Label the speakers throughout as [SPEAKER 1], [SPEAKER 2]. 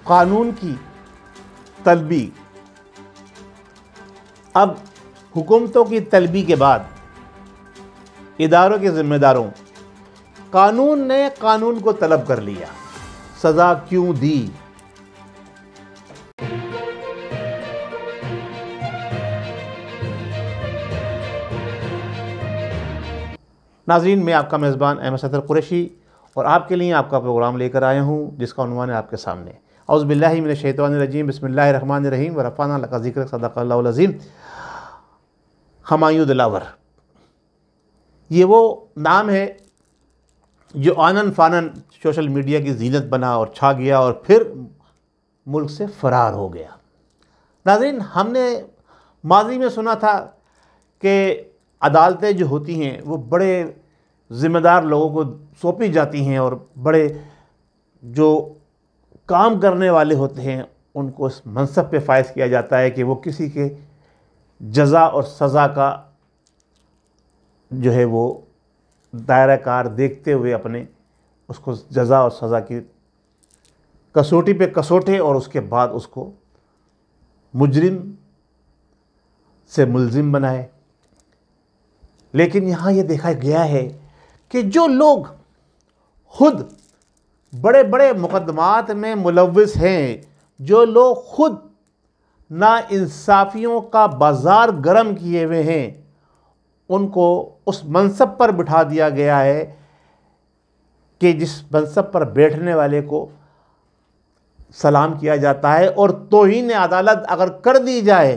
[SPEAKER 1] कानून की तलबी, अब हुकूमतों की तलबी के बाद इदारों के ज़िम्मेदारों, कानून ने कानून को तलब कर लिया, सज़ा क्यों दी? नाज़रीन, मैं आपका मेज़बान अहमद सदर कुरैशी और आपके लिए आपका प्रोग्राम लेकर आया हूँ जिसका उन्वान है आपके सामने। औज़ु बिल्लाहि मिनश शैतानिर रजीम, बिस्मिल्लाहिर रहमानिर रहीम, व रफ़अना लका ज़िक्रक, सदक़ल्लाहुल अज़ीम। हुमायूं दिलावर, ये वो नाम है जो आनन फानन सोशल मीडिया की जीनत बना और छा गया और फिर मुल्क से फ़रार हो गया। नाज़रीन, हमने माज़ी में सुना था कि अदालतें जो होती हैं वो बड़े ज़िम्मेदार लोगों को सौंपी जाती हैं और बड़े जो काम करने वाले होते हैं उनको इस मनसब पे फायज किया जाता है कि वो किसी के जज़ा और सज़ा का जो है वो दायरा कार देखते हुए अपने उसको जज़ा और सज़ा की कसौटी पे कसोटे और उसके बाद उसको मुजरिम से मुल्ज़िम बनाए। लेकिन यहाँ ये देखा गया है कि जो लोग खुद बड़े बड़े मुकदमात में मुलव्विस हैं, जो लोग खुद नाइंसाफ़ियों का बाज़ार गर्म किए हुए हैं, उनको उस मनसब पर बिठा दिया गया है कि जिस मनसब पर बैठने वाले को सलाम किया जाता है और तौहीन अदालत अगर कर दी जाए,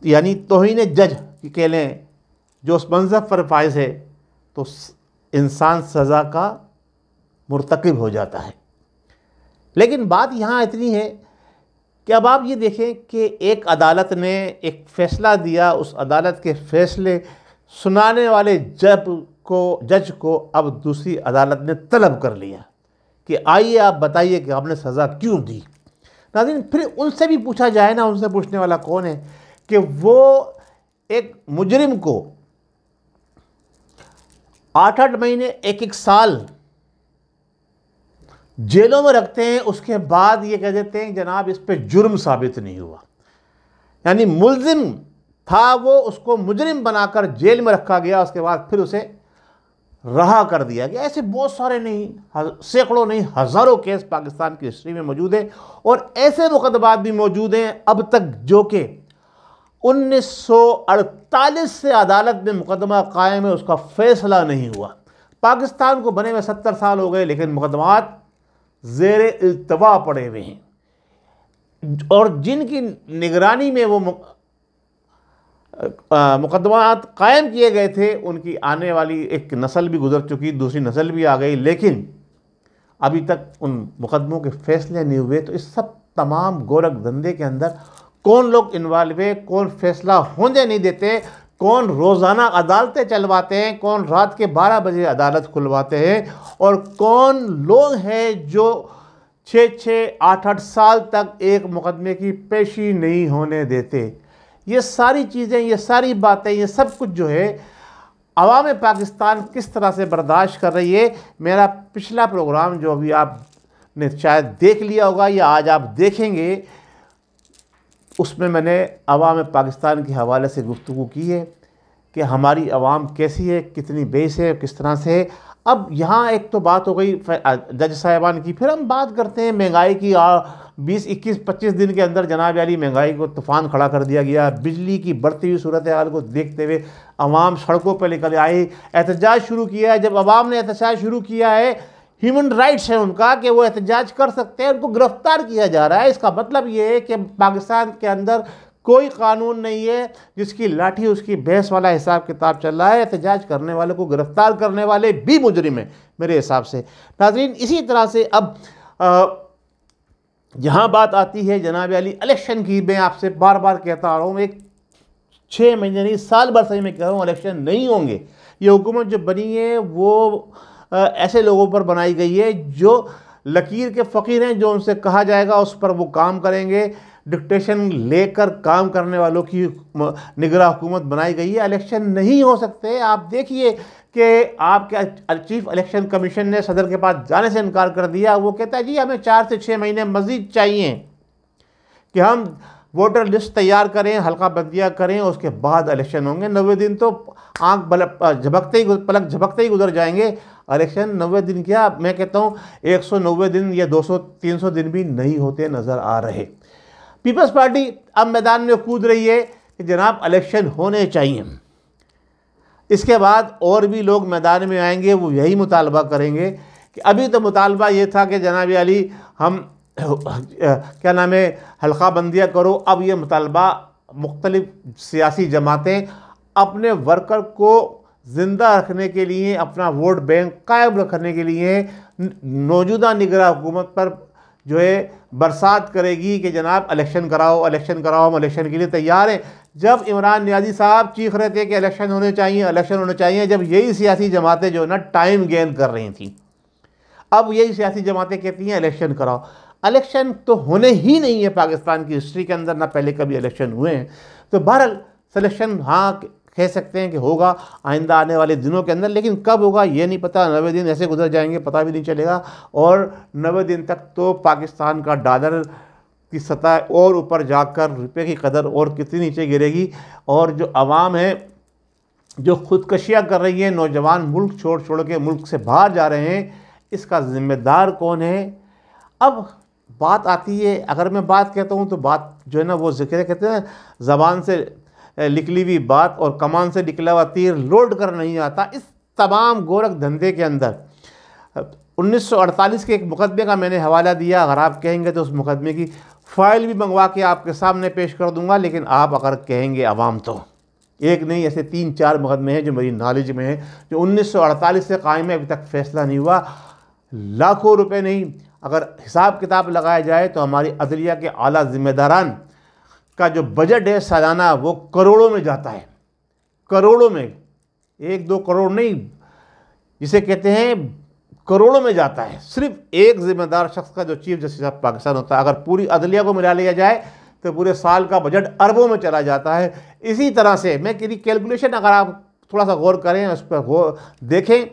[SPEAKER 1] यानी तौहीन जज कह लें, जो उस मनसब पर फाइज है, तो इंसान सज़ा का मुर्तकिब हो जाता है। लेकिन बात यहाँ इतनी है कि अब आप ये देखें कि एक अदालत ने एक फ़ैसला दिया, उस अदालत के फ़ैसले सुनाने वाले जज को अब दूसरी अदालत ने तलब कर लिया कि आइए आप बताइए कि आपने सज़ा क्यों दी। नाज़रीन, फिर उनसे भी पूछा जाए ना, उनसे पूछने वाला कौन है कि वो एक मुजरिम को 8-8 महीने 1-1 साल जेलों में रखते हैं, उसके बाद ये कह देते हैं जनाब इस पे जुर्म साबित नहीं हुआ, यानी मुल्ज़िम था वो, उसको मुजरिम बनाकर जेल में रखा गया, उसके बाद फिर उसे रहा कर दिया गया। ऐसे बहुत सारे नहीं, सैकड़ों नहीं, हज़ारों केस पाकिस्तान की हिस्ट्री में मौजूद है और ऐसे मुकदमात भी मौजूद हैं अब तक जो कि 1948 से अदालत में मुकदमा कायम है, उसका फ़ैसला नहीं हुआ। पाकिस्तान को बने में 70 साल हो गए, लेकिन मुकदमात ज़ेरे इल्तवा पड़े हुए हैं और जिनकी निगरानी में वो मुकदमात कायम किए गए थे, उनकी आने वाली एक नस्ल भी गुजर चुकी, दूसरी नस्ल भी आ गई, लेकिन अभी तक उन मुकदमों के फ़ैसले नहीं हुए। तो इस सब तमाम गोरख धंधे के अंदर कौन लोग इन्वॉल्व है, कौन फ़ैसला होने नहीं देते, कौन रोज़ाना अदालतें चलवाते हैं, कौन रात के 12 बजे अदालत खुलवाते हैं और कौन लोग हैं जो 6-6, 8-8 साल तक एक मुकदमे की पेशी नहीं होने देते। ये सारी चीज़ें, ये सारी बातें, ये सब कुछ जो है अवाम पाकिस्तान किस तरह से बर्दाश्त कर रही है। मेरा पिछला प्रोग्राम जो अभी आपने शायद देख लिया होगा या आज आप देखेंगे, उसमें मैंने अवाम पाकिस्तान के हवाले से गुफ्तगू की है कि हमारी अवाम कैसी है, कितनी बेस है, किस तरह से है। अब यहाँ एक तो बात हो गई जज साहिबान की, फिर हम बात करते हैं महंगाई की। 20, 21, 25 दिन के अंदर जनाब वाली महंगाई को तूफ़ान खड़ा कर दिया गया। बिजली की बढ़ती हुई सूरत हाल को देखते हुए अवाम सड़कों पर निकल आई, एहतजाज शुरू किया है। जब अवाम ने एहतजाज शुरू किया है, ह्यूमन राइट्स है उनका कि वो एहतजाज कर सकते हैं, उनको गिरफ़्तार किया जा रहा है। इसका मतलब ये है कि पाकिस्तान के अंदर कोई कानून नहीं है, जिसकी लाठी उसकी भैंस वाला हिसाब किताब चल रहा है। एहतजाज करने वाले को गिरफ़्तार करने वाले भी मुजरिम हैं मेरे हिसाब से। नाज़रीन, इसी तरह से अब यहाँ बात आती है जनाब अली इलेक्शन की। मैं आपसे बार बार कहता आ रहा हूँ, एक 6 महीने नहीं, साल भर से मैं कह रहा हूँ इलेक्शन नहीं होंगे। ये हुकूमत जो बनी है वो ऐसे लोगों पर बनाई गई है जो लकीर के फ़कीर हैं, जो उनसे कहा जाएगा उस पर वो काम करेंगे। डिक्टेशन लेकर काम करने वालों की निगरान हुकूमत बनाई गई है। इलेक्शन नहीं हो सकते। आप देखिए कि आपके चीफ इलेक्शन कमीशन ने सदर के पास जाने से इनकार कर दिया। वो कहता है जी हमें 4 से 6 महीने मज़ीद चाहिए कि हम वोटर लिस्ट तैयार करें, हल्का बंदियाँ करें, उसके बाद इलेक्शन होंगे। 90 दिन तो आँख पलक झपकते ही गुजर जाएंगे। इलेक्शन 90 दिन क्या, मैं कहता हूँ 190 दिन या 200-300 दिन भी नहीं होते नज़र आ रहे। पीपल्स पार्टी अब मैदान में कूद रही है कि जनाब इलेक्शन होने चाहिए। इसके बाद और भी लोग मैदान में आएंगे, वो यही मुतालबा करेंगे कि अभी तो मुतालबा ये था कि जनाब अली हम क्या नाम है हल्का बंदियाँ करो। अब ये मुतालबा मुख्तलिफ सियासी जमातें अपने वर्कर को ज़िंदा रखने के लिए, अपना वोट बैंक कायम रखने के लिए मौजूदा निगरान हुकूमत पर जो है बरसात करेगी कि जनाब इलेक्शन कराओ, इलेक्शन कराओ, हम इलेक्शन के लिए तैयार हैं। जब इमरान नियाज़ी साहब चीख रहे थे कि इलेक्शन होने चाहिए, इलेक्शन होने चाहिए, जब यही सियासी जमातें जो ना टाइम गेन कर रही थी, अब यही सियासी जमातें कहती हैं इलेक्शन कराओ। इलेक्शन तो होने ही नहीं है पाकिस्तान की हिस्ट्री के अंदर, ना पहले कभी इलेक्शन हुए हैं। तो बहरहाल सिलेक्शन हाँ कह सकते हैं कि होगा आइंदा आने वाले दिनों के अंदर, लेकिन कब होगा ये नहीं पता। 90 दिन ऐसे गुजर जाएंगे पता भी नहीं चलेगा। और 90 दिन तक तो पाकिस्तान का डॉलर की सतह और ऊपर जाकर रुपये की कदर और कितनी नीचे गिरेगी। और जो आवाम है जो ख़ुदकशियाँ कर रही है, नौजवान मुल्क छोड़ छोड़ के मुल्क से बाहर जा रहे हैं, इसका ज़िम्मेदार कौन है? अब बात आती है, अगर मैं बात कहता हूँ तो बात जो है ना वो जिक्र कहते हैं ज़बान से निकली हुई बात और कमान से निकला हुआ तीर लोड कर नहीं आता। इस तमाम गोरख धंधे के अंदर 1948 के एक मुकदमे का मैंने हवाला दिया। अगर आप कहेंगे तो उस मुकदमे की फ़ाइल भी मंगवा के आपके सामने पेश कर दूंगा, लेकिन आप अगर कहेंगे अवाम तो एक नहीं ऐसे 3-4 मुकदमे हैं जो मेरी नॉलेज में है, जो 1948 से कायम है, अभी तक फ़ैसला नहीं हुआ। लाखों रुपए नहीं, अगर हिसाब किताब लगाया जाए तो हमारी अदलिया के आला ज़िम्मेदारान का जो बजट है सालाना वो करोड़ों में जाता है। करोड़ों में, 1-2 करोड़ नहीं, जिसे कहते हैं करोड़ों में जाता है। सिर्फ एक ज़िम्मेदार शख्स का जो चीफ जस्टिस ऑफ पाकिस्तान होता है, अगर पूरी अदलिया को मिला लिया जाए तो पूरे साल का बजट अरबों में चला जाता है। इसी तरह से मैं किसी कैलकुलेशन अगर आप थोड़ा सा गौर करें, उस पर देखें,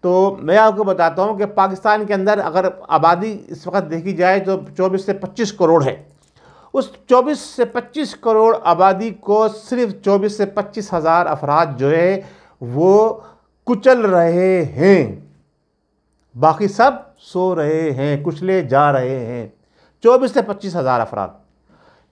[SPEAKER 1] तो मैं आपको बताता हूँ कि पाकिस्तान के अंदर अगर आबादी इस वक्त देखी जाए तो 24 से 25 करोड़ है। उस 24 से 25 करोड़ आबादी को सिर्फ 24 से 25 हज़ार अफराद जो है वो कुचल रहे हैं, बाकी सब सो रहे हैं, कुचले जा रहे हैं। 24 से 25 हज़ार अफराद,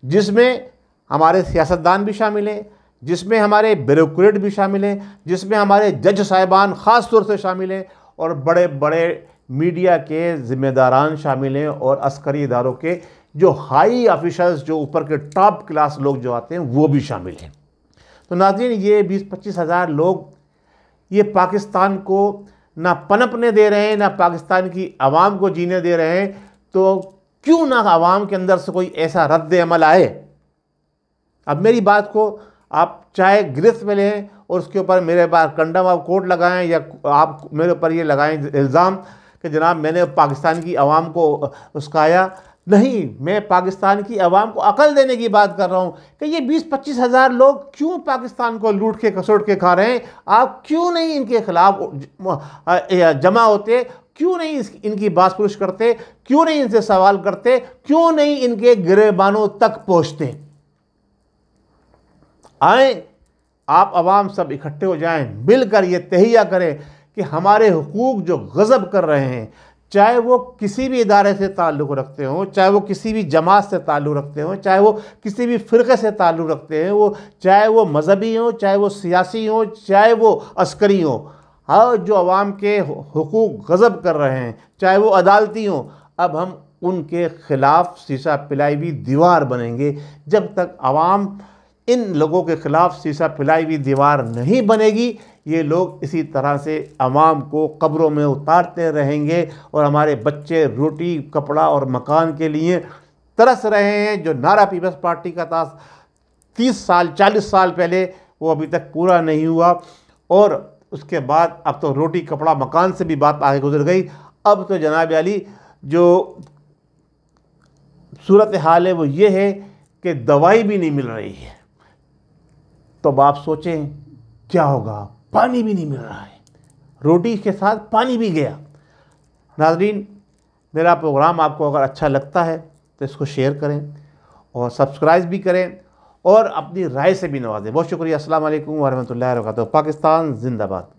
[SPEAKER 1] जिसमें हमारे सियासतदान भी शामिल हैं, जिसमें हमारे ब्यूरोक्रेट भी शामिल हैं, जिसमें हमारे जज साहिबान ख़ास तौर से शामिल हैं, और बड़े बड़े मीडिया के ज़िम्मेदारान शामिल हैं, और अस्करी इदारों के जो हाई ऑफिसर्स, जो ऊपर के टॉप क्लास लोग जो आते हैं वो भी शामिल हैं। तो नाज़रीन, ये 20-25 हज़ार लोग ये पाकिस्तान को ना पनपने दे रहे हैं, ना पाकिस्तान की आवाम को जीने दे रहे हैं। तो क्यों ना आवाम के अंदर से कोई ऐसा रद्द अमल आए। अब मेरी बात को आप चाहे गिरफ्त में लें और उसके ऊपर मेरे पास कंडम ऑफ कोर्ट लगाएं, या आप मेरे ऊपर ये लगाएं इल्ज़ाम कि जनाब मैंने पाकिस्तान की आवाम को उस्काया। नहीं, मैं पाकिस्तान की आवाम को अकल देने की बात कर रहा हूँ कि ये 20-25 हज़ार लोग क्यों पाकिस्तान को लूट के कसोट के खा रहे हैं। आप क्यों नहीं इनके खिलाफ जमा होते, क्यों नहीं इनकी बात पुरुष करते, क्यों नहीं इनसे सवाल करते, क्यों नहीं इनके गिरेबानों तक पहुँचते। आए आप अवाम सब इकट्ठे हो जाएं, मिलकर ये तहिया करें कि हमारे हुकूक जो गज़ब कर रहे हैं, चाहे वो किसी भी इदारे से ताल्लुक़ रखते हों, चाहे वो किसी भी जमात से ताल्लुक़ रखते हों, चाहे वो किसी भी फ़िरक़े से ताल्लुक़ रखते हैं, वो चाहे वो मज़हबी हों, चाहे वो सियासी हों, चाहे वो अस्करी हों, हाँ, जो अवाम के हुकूक गज़ब कर रहे हैं, चाहे वो अदालती हों, अब हम उनके ख़िलाफ़ शीशा पिलाई हुई दीवार बनेंगे। जब तक आवाम इन लोगों के ख़िलाफ़ शीशा पिलाई हुई दीवार नहीं बनेगी, ये लोग इसी तरह से अवाम को कब्रों में उतारते रहेंगे, और हमारे बच्चे रोटी, कपड़ा और मकान के लिए तरस रहे हैं। जो नारा पीपल्स पार्टी का था 30 साल 40 साल पहले, वो अभी तक पूरा नहीं हुआ। और उसके बाद अब तो रोटी, कपड़ा, मकान से भी बात आगे गुजर गई। अब तो जनाब अली जो सूरत हाल है वो ये है कि दवाई भी नहीं मिल रही है। तो अब आप सोचें क्या होगा, पानी भी नहीं मिल रहा है, रोटी के साथ पानी भी गया। नाज़रीन, मेरा प्रोग्राम आपको अगर अच्छा लगता है तो इसको शेयर करें और सब्सक्राइब भी करें और अपनी राय से भी नवाजें। बहुत शुक्रिया। अस्सलाम वालेकुम व रहमतुल्लाहि व बरकातहू। पाकिस्तान जिंदाबाद।